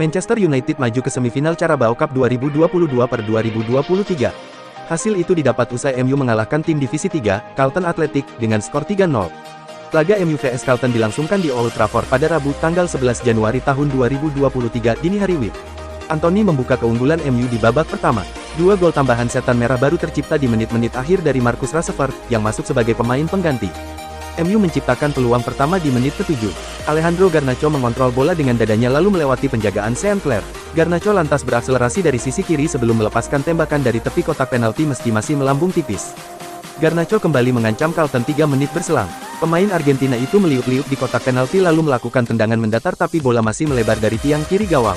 Manchester United maju ke semifinal Carabao Cup 2022/2023. Hasil itu didapat usai MU mengalahkan tim Divisi 3, Charlton Athletic, dengan skor 3-0. Laga MU vs Charlton dilangsungkan di Old Trafford pada Rabu tanggal 11 Januari tahun 2023 dini hari WIB. Anthony membuka keunggulan MU di babak pertama. Dua gol tambahan setan merah baru tercipta di menit-menit akhir dari Marcus Rashford, yang masuk sebagai pemain pengganti. MU menciptakan peluang pertama di menit ke-7. Alejandro Garnacho mengontrol bola dengan dadanya lalu melewati penjagaan Sean Clare. Garnacho lantas berakselerasi dari sisi kiri sebelum melepaskan tembakan dari tepi kotak penalti meski masih melambung tipis. Garnacho kembali mengancam Charlton 3 menit berselang. Pemain Argentina itu meliuk-liuk di kotak penalti lalu melakukan tendangan mendatar tapi bola masih melebar dari tiang kiri gawang.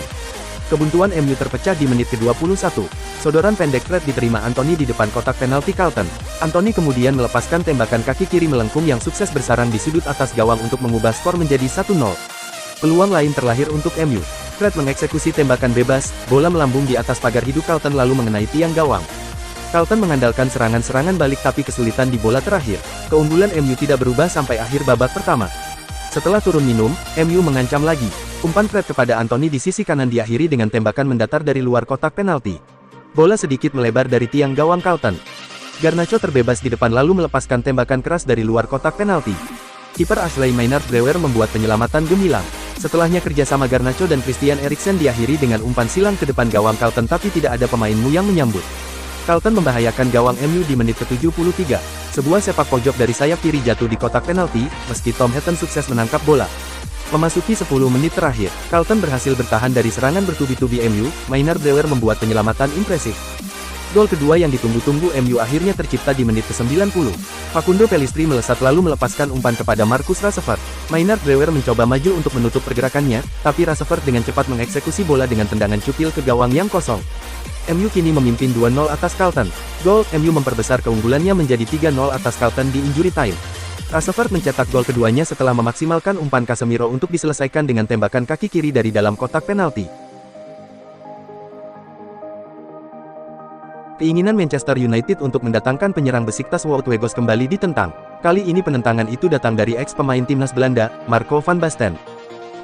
Kebuntuan MU terpecah di menit ke-21. Sodoran pendek Fred diterima Anthony di depan kotak penalti Charlton. Anthony kemudian melepaskan tembakan kaki kiri melengkung yang sukses bersarang di sudut atas gawang untuk mengubah skor menjadi 1-0. Peluang lain terlahir untuk MU. Fred mengeksekusi tembakan bebas, bola melambung di atas pagar hidup Charlton lalu mengenai tiang gawang. Charlton mengandalkan serangan-serangan balik tapi kesulitan di bola terakhir. Keunggulan MU tidak berubah sampai akhir babak pertama. Setelah turun minum, MU mengancam lagi. Umpan Fred kepada Anthony di sisi kanan diakhiri dengan tembakan mendatar dari luar kotak penalti. Bola sedikit melebar dari tiang gawang Charlton. Garnacho terbebas di depan lalu melepaskan tembakan keras dari luar kotak penalti. Kiper Ashley Maynard-Brewer membuat penyelamatan gemilang. Setelahnya kerjasama Garnacho dan Christian Eriksen diakhiri dengan umpan silang ke depan gawang Charlton tapi tidak ada pemainmu yang menyambut. Charlton membahayakan gawang MU di menit ke-73. Sebuah sepak pojok dari sayap kiri jatuh di kotak penalti, meski Tom Heaton sukses menangkap bola. Memasuki 10 menit terakhir, Charlton berhasil bertahan dari serangan bertubi-tubi MU, Maynard-Brewer membuat penyelamatan impresif. Gol kedua yang ditunggu-tunggu MU akhirnya tercipta di menit ke-90. Facundo Pellistri melesat lalu melepaskan umpan kepada Marcus Rashford. Maynard-Brewer mencoba maju untuk menutup pergerakannya, tapi Rashford dengan cepat mengeksekusi bola dengan tendangan cupil ke gawang yang kosong. MU kini memimpin 2-0 atas Charlton. Gol MU memperbesar keunggulannya menjadi 3-0 atas Charlton di injury time. Rashford mencetak gol keduanya setelah memaksimalkan umpan Casemiro untuk diselesaikan dengan tembakan kaki kiri dari dalam kotak penalti. Keinginan Manchester United untuk mendatangkan penyerang Besiktas Wout Weghorst kembali ditentang. Kali ini penentangan itu datang dari ex-pemain timnas Belanda, Marco van Basten.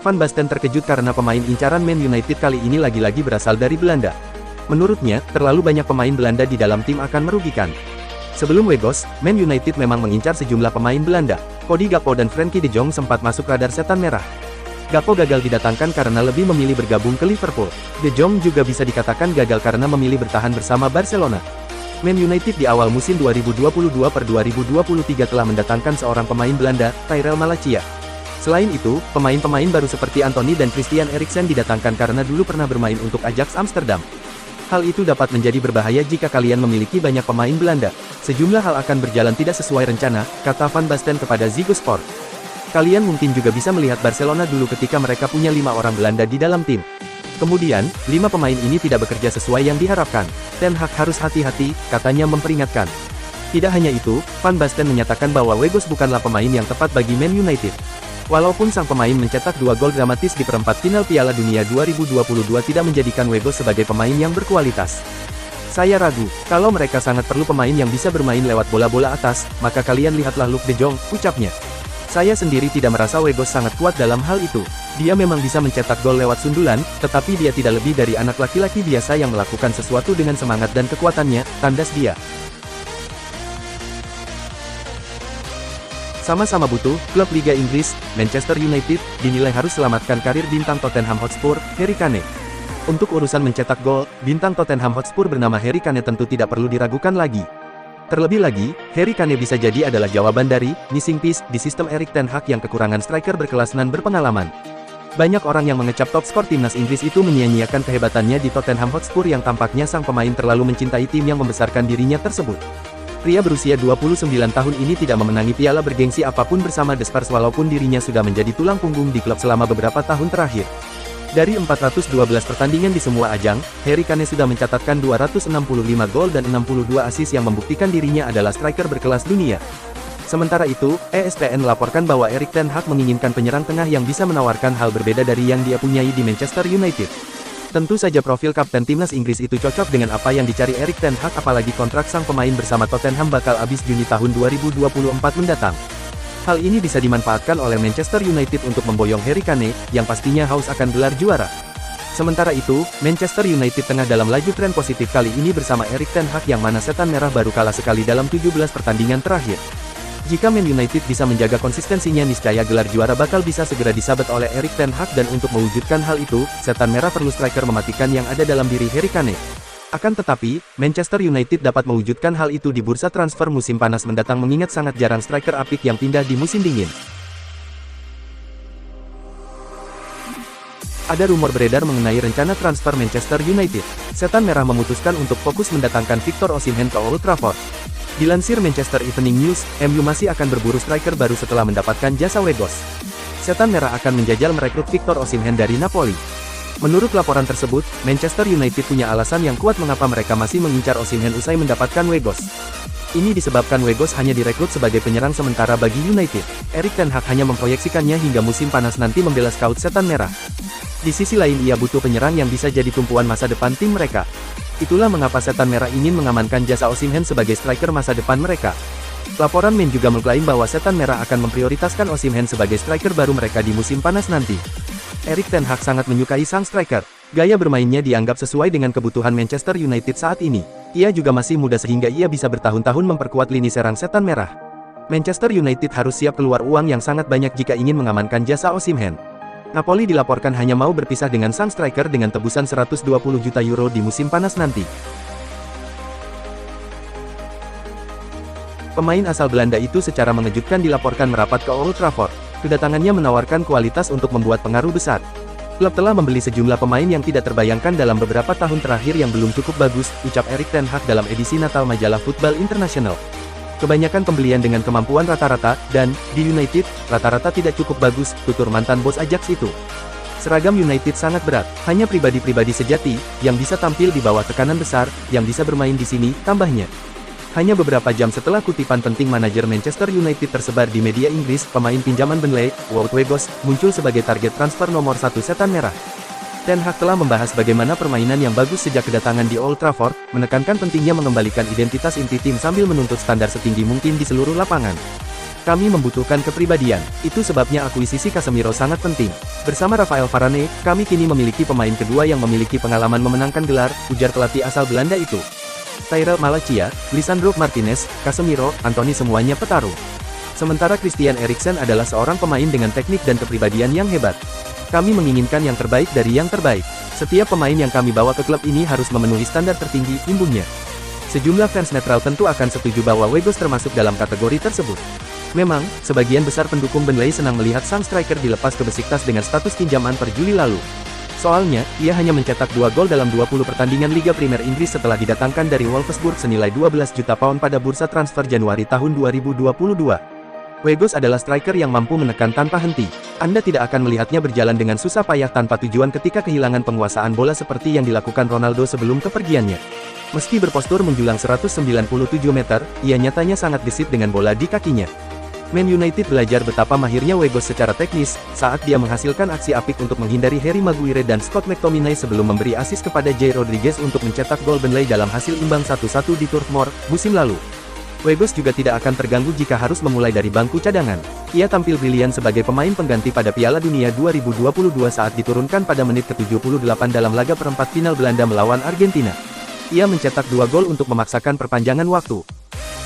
Van Basten terkejut karena pemain incaran Man United kali ini lagi-lagi berasal dari Belanda. Menurutnya, terlalu banyak pemain Belanda di dalam tim akan merugikan. Sebelum Weghorst, Man United memang mengincar sejumlah pemain Belanda. Cody Gakpo dan Frenkie de Jong sempat masuk radar setan merah. Gakpo gagal didatangkan karena lebih memilih bergabung ke Liverpool. De Jong juga bisa dikatakan gagal karena memilih bertahan bersama Barcelona. Man United di awal musim 2022/2023 telah mendatangkan seorang pemain Belanda, Tyrell Malacia. Selain itu, pemain-pemain baru seperti Anthony dan Christian Eriksen didatangkan karena dulu pernah bermain untuk Ajax Amsterdam. Hal itu dapat menjadi berbahaya jika kalian memiliki banyak pemain Belanda. Sejumlah hal akan berjalan tidak sesuai rencana, kata Van Basten kepada Ziggo Sport. Kalian mungkin juga bisa melihat Barcelona dulu ketika mereka punya 5 orang Belanda di dalam tim. Kemudian, 5 pemain ini tidak bekerja sesuai yang diharapkan. Ten Hag harus hati-hati, katanya memperingatkan. Tidak hanya itu, Van Basten menyatakan bahwa Weghorst bukanlah pemain yang tepat bagi Man United. Walaupun sang pemain mencetak 2 gol dramatis di perempat final Piala Dunia 2022 tidak menjadikan Weghorst sebagai pemain yang berkualitas. Saya ragu, kalau mereka sangat perlu pemain yang bisa bermain lewat bola-bola atas, maka kalian lihatlah Luuk de Jong, ucapnya. Saya sendiri tidak merasa Weghorst sangat kuat dalam hal itu. Dia memang bisa mencetak gol lewat sundulan, tetapi dia tidak lebih dari anak laki-laki biasa yang melakukan sesuatu dengan semangat dan kekuatannya, tandas dia. Sama-sama butuh, klub Liga Inggris, Manchester United, dinilai harus selamatkan karir bintang Tottenham Hotspur, Harry Kane. Untuk urusan mencetak gol, bintang Tottenham Hotspur bernama Harry Kane tentu tidak perlu diragukan lagi. Terlebih lagi, Harry Kane bisa jadi adalah jawaban dari missing piece di sistem Erik ten Hag yang kekurangan striker berkelas dan berpengalaman. Banyak orang yang mengecap top skor timnas Inggris itu menyia-nyiakan kehebatannya di Tottenham Hotspur yang tampaknya sang pemain terlalu mencintai tim yang membesarkan dirinya tersebut. Pria berusia 29 tahun ini tidak memenangi piala bergengsi apapun bersama The Spurs walaupun dirinya sudah menjadi tulang punggung di klub selama beberapa tahun terakhir. Dari 412 pertandingan di semua ajang, Harry Kane sudah mencatatkan 265 gol dan 62 assist yang membuktikan dirinya adalah striker berkelas dunia. Sementara itu, ESPN melaporkan bahwa Erik ten Hag menginginkan penyerang tengah yang bisa menawarkan hal berbeda dari yang dia punyai di Manchester United. Tentu saja profil kapten timnas Inggris itu cocok dengan apa yang dicari Erik ten Hag apalagi kontrak sang pemain bersama Tottenham bakal habis Juni tahun 2024 mendatang. Hal ini bisa dimanfaatkan oleh Manchester United untuk memboyong Harry Kane, yang pastinya haus akan gelar juara. Sementara itu, Manchester United tengah dalam laju tren positif kali ini bersama Erik ten Hag yang mana setan merah baru kalah sekali dalam 17 pertandingan terakhir. Jika Man United bisa menjaga konsistensinya niscaya gelar juara bakal bisa segera disabet oleh Erik ten Hag dan untuk mewujudkan hal itu, setan merah perlu striker mematikan yang ada dalam diri Harry Kane. Akan tetapi, Manchester United dapat mewujudkan hal itu di bursa transfer musim panas mendatang mengingat sangat jarang striker apik yang pindah di musim dingin. Ada rumor beredar mengenai rencana transfer Manchester United. Setan merah memutuskan untuk fokus mendatangkan Victor Osimhen ke Old Trafford. Dilansir Manchester Evening News, MU masih akan berburu striker baru setelah mendapatkan jasa Weghorst. Setan merah akan menjajal merekrut Victor Osimhen dari Napoli. Menurut laporan tersebut, Manchester United punya alasan yang kuat mengapa mereka masih mengincar Osimhen usai mendapatkan Weghorst. Ini disebabkan Weghorst hanya direkrut sebagai penyerang sementara bagi United. Erik ten Hag hanya memproyeksikannya hingga musim panas nanti membela scout setan merah. Di sisi lain ia butuh penyerang yang bisa jadi tumpuan masa depan tim mereka. Itulah mengapa setan merah ingin mengamankan jasa Osimhen sebagai striker masa depan mereka. Laporan Man juga mengklaim bahwa setan merah akan memprioritaskan Osimhen sebagai striker baru mereka di musim panas nanti. Erik ten Hag sangat menyukai sang striker. Gaya bermainnya dianggap sesuai dengan kebutuhan Manchester United saat ini. Ia juga masih muda sehingga ia bisa bertahun-tahun memperkuat lini serang setan merah. Manchester United harus siap keluar uang yang sangat banyak jika ingin mengamankan jasa Osimhen. Napoli dilaporkan hanya mau berpisah dengan sang striker dengan tebusan 120 juta euro di musim panas nanti. Pemain asal Belanda itu secara mengejutkan dilaporkan merapat ke Old Trafford. Kedatangannya menawarkan kualitas untuk membuat pengaruh besar. Klub telah membeli sejumlah pemain yang tidak terbayangkan dalam beberapa tahun terakhir yang belum cukup bagus, ucap Erik ten Hag dalam edisi Natal majalah Football International. Kebanyakan pembelian dengan kemampuan rata-rata, dan, di United, rata-rata tidak cukup bagus, tutur mantan bos Ajax itu. Seragam United sangat berat, hanya pribadi-pribadi sejati, yang bisa tampil di bawah tekanan besar, yang bisa bermain di sini, tambahnya. Hanya beberapa jam setelah kutipan penting manajer Manchester United tersebar di media Inggris, pemain pinjaman Burnley, Wout Weghorst, muncul sebagai target transfer nomor 1 setan merah. Ten Hag telah membahas bagaimana permainan yang bagus sejak kedatangan di Old Trafford, menekankan pentingnya mengembalikan identitas inti tim sambil menuntut standar setinggi mungkin di seluruh lapangan. Kami membutuhkan kepribadian, itu sebabnya akuisisi Casemiro sangat penting. Bersama Rafael Varane, kami kini memiliki pemain kedua yang memiliki pengalaman memenangkan gelar, ujar pelatih asal Belanda itu. Tyrell Malacia, Lisandro Martinez, Casemiro, Anthony semuanya petarung. Sementara Christian Eriksen adalah seorang pemain dengan teknik dan kepribadian yang hebat. Kami menginginkan yang terbaik dari yang terbaik. Setiap pemain yang kami bawa ke klub ini harus memenuhi standar tertinggi, imbuhnya. Sejumlah fans netral tentu akan setuju bahwa Weghorst termasuk dalam kategori tersebut. Memang, sebagian besar pendukung Burnley senang melihat sang striker dilepas ke Besiktas dengan status pinjaman per Juli lalu. Soalnya, ia hanya mencetak 2 gol dalam 20 pertandingan Liga Primer Inggris setelah didatangkan dari Wolfsburg senilai 12 juta pound pada bursa transfer Januari tahun 2022. Weghorst adalah striker yang mampu menekan tanpa henti. Anda tidak akan melihatnya berjalan dengan susah payah tanpa tujuan ketika kehilangan penguasaan bola seperti yang dilakukan Ronaldo sebelum kepergiannya. Meski berpostur menjulang 197 meter, ia nyatanya sangat gesit dengan bola di kakinya. Man United belajar betapa mahirnya Weghorst secara teknis, saat dia menghasilkan aksi apik untuk menghindari Harry Maguire dan Scott McTominay sebelum memberi assist kepada Jay Rodriguez untuk mencetak gol Burnley dalam hasil imbang 1-1 di Turf Moor, musim lalu. Weghorst juga tidak akan terganggu jika harus memulai dari bangku cadangan. Ia tampil brilian sebagai pemain pengganti pada Piala Dunia 2022 saat diturunkan pada menit ke-78 dalam laga perempat final Belanda melawan Argentina. Ia mencetak 2 gol untuk memaksakan perpanjangan waktu.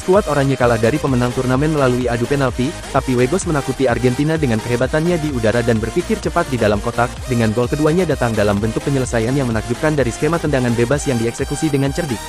Skuad oranye kalah dari pemenang turnamen melalui adu penalti, tapi Weghorst menakuti Argentina dengan kehebatannya di udara dan berpikir cepat di dalam kotak, dengan gol keduanya datang dalam bentuk penyelesaian yang menakjubkan dari skema tendangan bebas yang dieksekusi dengan cerdik.